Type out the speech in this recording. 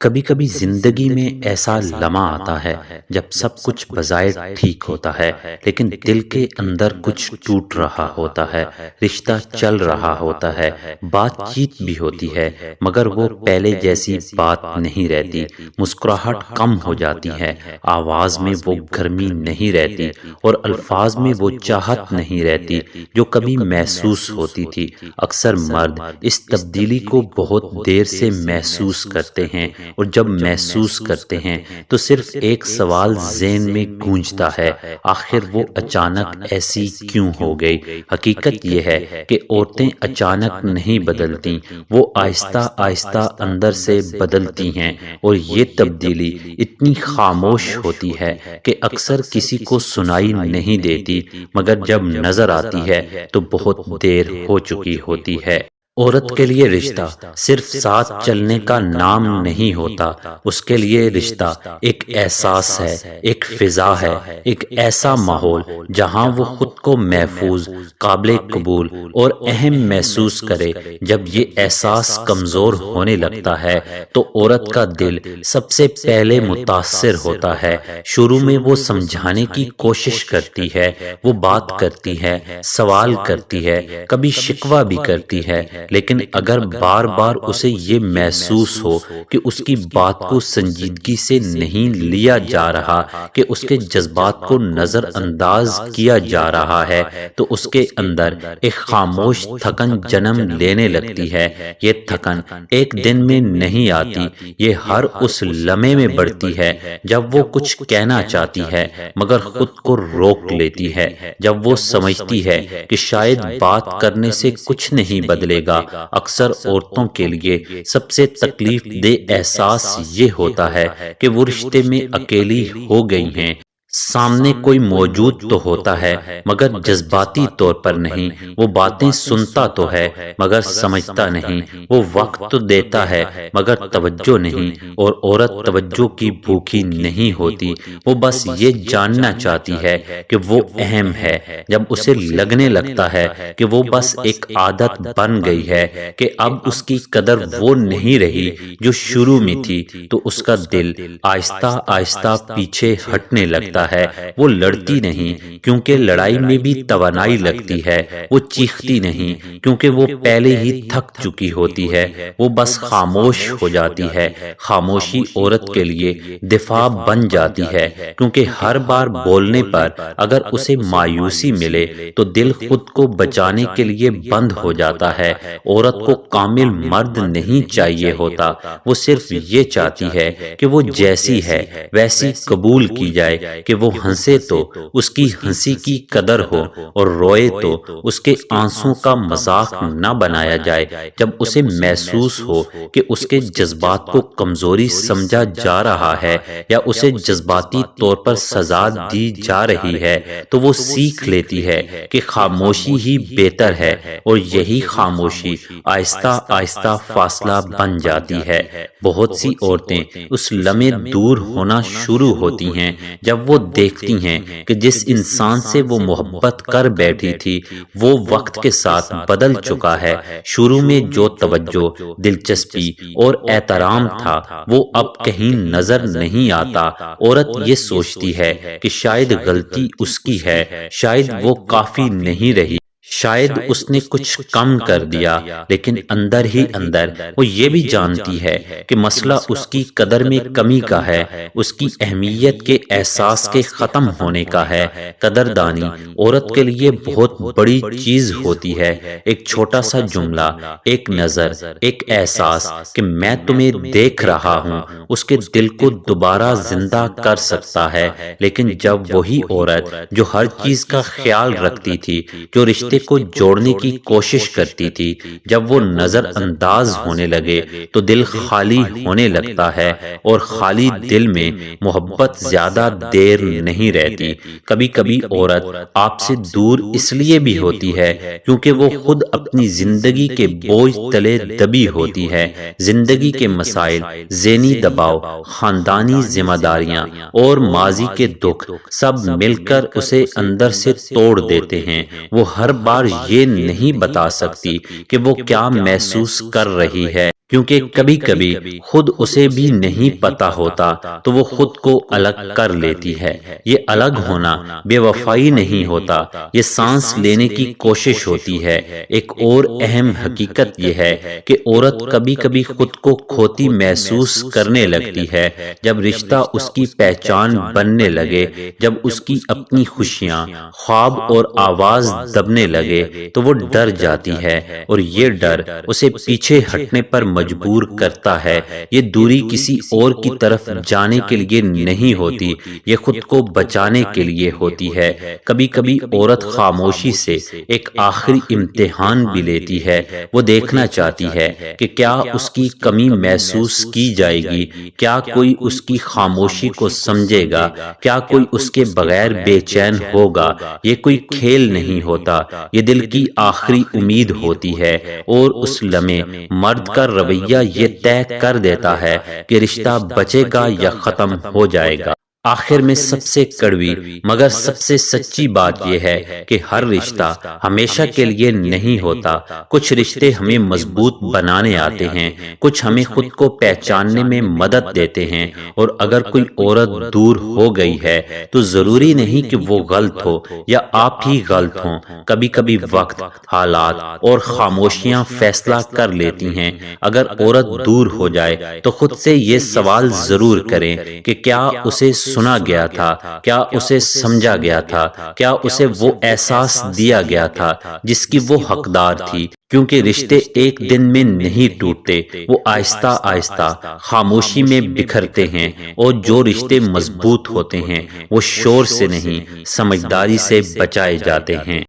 کبھی کبھی زندگی میں ایسا لمحہ آتا ہے جب سب کچھ بظاہر ٹھیک ہوتا ہے، لیکن دل کے اندر کچھ ٹوٹ رہا ہوتا ہے، رشتہ چل رہا ہوتا ہے، بات چیت بھی ہوتی ہے، مگر وہ پہلے جیسی بات نہیں رہتی، مسکراہٹ کم ہو جاتی ہے، آواز میں وہ گرمی نہیں رہتی اور الفاظ میں وہ چاہت نہیں رہتی جو کبھی محسوس ہوتی تھی۔ اکثر مرد اس تبدیلی کو بہت دیر سے محسوس کرتے ہیں، اور جب محسوس کرتے ہیں تو صرف ایک سوال ذہن میں گونجتا ہے، آخر وہ اچانک ایسی کیوں ہو گئی؟ حقیقت یہ ہے کہ عورتیں اچانک نہیں بدلتی، وہ آہستہ آہستہ اندر سے بدلتی ہیں، اور یہ تبدیلی اتنی خاموش ہوتی ہے کہ اکثر کسی کو سنائی نہیں دیتی، مگر جب نظر آتی ہے تو بہت دیر ہو چکی ہوتی ہے۔ عورت کے لیے رشتہ صرف ساتھ چلنے کا نام نہیں ہوتا، اس کے لیے رشتہ ایک احساس ہے، ایک فضا ہے، ایک ایسا ماحول جہاں وہ خود کو محفوظ، قابل قبول اور اہم محسوس کرے۔ جب یہ احساس کمزور ہونے لگتا ہے تو عورت کا دل سب سے پہلے متاثر ہوتا ہے۔ شروع میں وہ سمجھانے کی کوشش کرتی ہے، وہ بات کرتی ہے، سوال کرتی ہے، کبھی شکوہ بھی کرتی ہے، لیکن اگر بار بار اسے یہ محسوس ہو کہ اس کی بات کو سنجیدگی سے نہیں لیا جا رہا، کہ اس کے جذبات کو نظر انداز کیا جا رہا ہے، تو اس کے اندر ایک خاموش تھکن جنم لینے لگتی ہے۔ یہ تھکن ایک دن میں نہیں آتی، یہ ہر اس لمحے میں بڑھتی ہے جب وہ کچھ کہنا چاہتی ہے مگر خود کو روک لیتی ہے، جب وہ سمجھتی ہے کہ شاید بات کرنے سے کچھ نہیں بدلے گا۔ اکثر عورتوں کے لیے سب سے تکلیف دہ احساس یہ ہوتا ہے کہ وہ رشتے میں اکیلی ہو گئی ہیں۔ سامنے کوئی موجود تو ہوتا ہے مگر جذباتی طور پر نہیں، وہ باتیں سنتا تو ہے مگر سمجھتا نہیں، وہ وقت تو دیتا ہے مگر توجہ نہیں، اور عورت توجہ کی بھوکی نہیں ہوتی، وہ بس یہ جاننا چاہتی ہے کہ وہ اہم ہے۔ جب اسے لگنے لگتا ہے کہ وہ بس ایک عادت بن گئی ہے، کہ اب اس کی قدر وہ نہیں رہی جو شروع میں تھی، تو اس کا دل آہستہ آہستہ پیچھے ہٹنے لگتا ہے۔ وہ لڑتی نہیں کیونکہ لڑائی میں بھی توانائی لگتی ہے، وہ چیختی نہیں کیونکہ وہ پہلے ہی تھک چکی ہوتی ہے، وہ بس خاموش ہو جاتی ہے۔ خاموشی عورت کے لیے دفاع بن جاتی ہے، کیونکہ ہر بار بولنے پر اگر اسے مایوسی ملے تو دل خود کو بچانے کے لیے بند ہو جاتا ہے۔ عورت کو کامل مرد نہیں چاہیے ہوتا، وہ صرف یہ چاہتی ہے کہ وہ جیسی ہے ویسی قبول کی جائے، کہ وہ ہنسے تو اس کی ہنسی کی قدر ہو، اور روئے تو اس کے آنسوں کا مذاق نہ بنایا جائے۔ جب اسے محسوس ہو کہ اس کے جذبات کو کمزوری سمجھا جا رہا ہے یا اسے جذباتی طور پر سزا دی جا رہی ہے، تو وہ سیکھ لیتی ہے کہ خاموشی ہی بہتر ہے، اور یہی خاموشی آہستہ آہستہ فاصلہ بن جاتی ہے۔ بہت سی عورتیں اس لمحے دور ہونا شروع ہوتی ہیں جب وہ دیکھتی ہیں کہ جس انسان سے وہ محبت کر بیٹھی تھی وہ وقت کے ساتھ بدل چکا ہے۔ شروع میں جو توجہ، دلچسپی اور احترام تھا وہ اب کہیں نظر نہیں آتا۔ عورت یہ سوچتی ہے کہ شاید غلطی اس کی ہے، شاید وہ کافی نہیں رہی، شاید اس نے کچھ کم کر دیا، لیکن اندر ہی اندر وہ یہ بھی جانتی ہے کہ مسئلہ اس کی قدر میں کمی کا ہے، اس کی اہمیت کے احساس کے ختم ہونے کا ہے۔ قدردانی عورت کے لیے بہت بڑی چیز ہوتی ہے۔ ایک چھوٹا سا جملہ، ایک نظر، ایک احساس کہ میں تمہیں دیکھ رہا ہوں، اس کے دل کو دوبارہ زندہ کر سکتا ہے۔ لیکن جب وہی عورت جو ہر چیز کا خیال رکھتی تھی، جو رشتے کو جوڑنے کی کوشش کرتی تھی، جب وہ نظر انداز ہونے لگے تو دل خالی ہونے لگتا ہے، اور خالی دل میں محبت زیادہ دیر نہیں رہتی۔ کبھی کبھی عورت آپ سے دور اس لیے بھی ہوتی ہے کیونکہ وہ خود اپنی زندگی کے بوجھ تلے دبی ہوتی ہے۔ زندگی کے مسائل، ذہنی دباؤ، خاندانی ذمہ داریاں اور ماضی کے دکھ سب مل کر اسے اندر سے توڑ دیتے ہیں۔ وہ ہر بار یہ نہیں بتا سکتی کہ وہ کیا محسوس کر رہی ہے، کیونکہ کبھی کبھی خود اسے بھی نہیں پتا ہوتا تو وہ خود کو الگ کر لیتی ہے۔ یہ الگ ہونا بے وفائی نہیں ہوتا، یہ سانس لینے کی کوشش ہوتی ہے۔ ایک اور اہم حقیقت یہ ہے کہ عورت کبھی کبھی خود کو کھوتی محسوس کرنے لگتی ہے جب رشتہ اس کی پہچان بننے لگے، جب اس کی اپنی خوشیاں، خواب اور آواز دبنے لگے تو وہ ڈر جاتی ہے، اور یہ ڈر اسے پیچھے ہٹنے پر مجبور کرتا ہے۔ یہ دوری کسی اور کی طرف جانے کے لیے نہیں ہوتی، یہ خود کو بچانے کے لیے ہوتی ہے۔ کبھی کبھی عورت خاموشی سے ایک آخری امتحان بھی لیتی ہے۔ وہ دیکھنا چاہتی ہے کہ کیا اس کی کمی محسوس کی جائے گی، کیا کوئی اس کی خاموشی کو سمجھے گا، کیا کوئی اس کے بغیر بے چین ہوگا۔ یہ کوئی کھیل نہیں ہوتا، یہ دل کی آخری امید ہوتی ہے، اور اس لمحے مرد کا رویہ یہ طے کر دیتا ہے کہ رشتہ بچے گا یا ختم ہو جائے گا۔ آخر میں سب سے کڑوی مگر سب سے سچی بات یہ ہے کہ ہر رشتہ ہمیشہ کے لیے نہیں ہوتا۔ کچھ رشتے ہمیں مضبوط بنانے آتے ہیں، کچھ ہمیں خود کو پہچاننے میں مدد دیتے ہیں، اور اگر کوئی عورت دور ہو گئی ہے تو ضروری نہیں کہ وہ غلط ہو یا آپ ہی غلط ہوں۔ کبھی کبھی وقت، حالات اور خاموشیاں فیصلہ کر لیتی ہیں۔ اگر عورت دور ہو جائے تو خود سے یہ سوال ضرور کریں کہ کیا اسے سنا گیا تھا، کیا اسے سمجھا گیا تھا، کیا اسے وہ احساس دیا گیا تھا جس کی وہ حقدار تھی۔ کیونکہ رشتے ایک دن میں نہیں ٹوٹتے، وہ آہستہ آہستہ خاموشی میں بکھرتے ہیں، اور جو رشتے مضبوط ہوتے ہیں وہ شور سے نہیں، سمجھداری سے بچائے جاتے ہیں۔